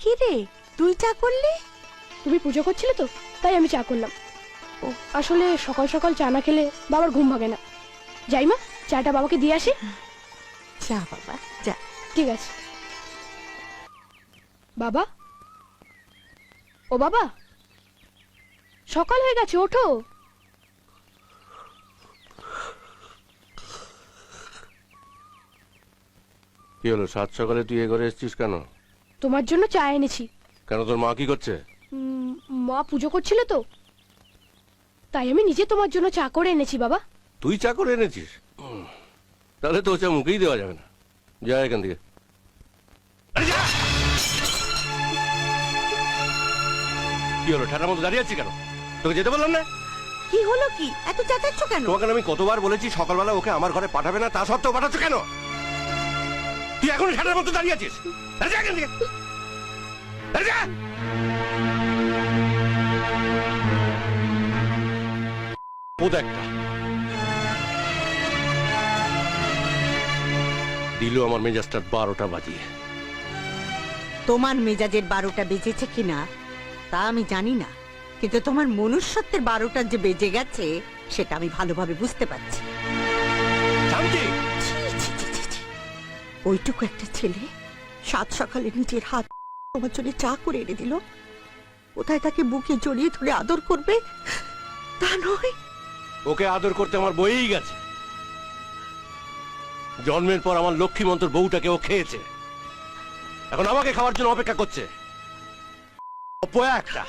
কি রে, তুই চা করলি? তুমি পুজো করছিলে তো, তাই আমি চা করলাম। ও আসলে সকাল সকাল চা না খেলে বাবার ঘুম ভাগে না। যাই মা, চাটা বাবাকে দিয়ে আসি। যা বাবা যা। ঠিক আছে। বাবা, ও বাবা, সকাল হয়ে গেছে, ওঠো। কি হলো, সাত সকালে তুই এ ঘরে এসেছিস কেন? তোমার জন্য চা এনেছি। কেন, তোর মা কি করছে? মা পুজো করছিল তো, তাই আমি নিজে তোমার জন্য চা করে এনেছি বাবা। তুই চা করে এনেছিস? তাহলে তো ও চা মুখেই দেওয়া যাবে না। যা এখান থেকে। আরে যা! কি হলো, ঠাটার মতো দাঁড়িয়ে আছিস কেন? তোকে যেতে বললাম না? কি হলো, কি এত চেঁচাচ্ছ কেন? তোমাকে আমি কতবার বলেছি সকালবেলা ওকে আমার ঘরে পাঠাবে না, তা সত্ত্বেও পাঠাচ্ছ কেন? তুই এখন ঠাটার মতো দাঁড়িয়ে আছিস। আরে যা এখান থেকে। আরে যা! বোধ একটা দিল আমার মেজাজটা 12টা বাজিয়ে। তোমার মেজাজের 12টা বেজেছে কিনা তা আমি জানি না, কিন্তু তোমার মনুষ্যত্বের 12টা যে বেজে গেছে সেটা আমি ভালোভাবে বুঝতে পারছি। শান্তি! ছি, ছি, ছি, ছি, ছি। ওইটুকু একটা ছেলে সাত সকালে নিজের হাত তোমার জন্য চা করে এনে দিল। কোথায় তাকে বুকে জড়িয়ে ধরে আদর করবে তা নয়। ওকে আদর করতে আমার বইই গেছে। জন্মের পর আমার লক্ষ্মী মন্তর বউটাকে ও খেয়েছে, এখন আমাকে খাওয়ার জন্য অপেক্ষা করছে। অপয়া একটা।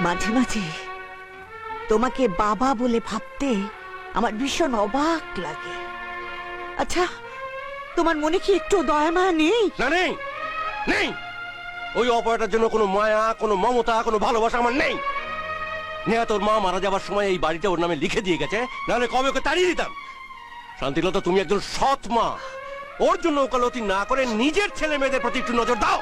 মাঝে মাঝে তোমাকে বাবা বলে ভাবতে আমার ভীষণ অবাক লাগে। আচ্ছা, তোমার মনে কি একটু দয়া মায়া নেই? না, নেই নেই। ওই অপয়াটার জন্য কোনো মায়া, কোনো মমতা, কোনো ভালোবাসা আমার নেই। নেহা তোর মা মারা যাবার সময় এই বাড়িটা ওর নামে লিখে দিয়ে গেছে, নাহলে কবে ওকে তাড়িয়ে দিতাম। শান্তিলতা, তুমি একজন সৎ মা, ওর জন্য ওকালতি না করে নিজের ছেলে মেয়েদের প্রতি একটু নজর দাও।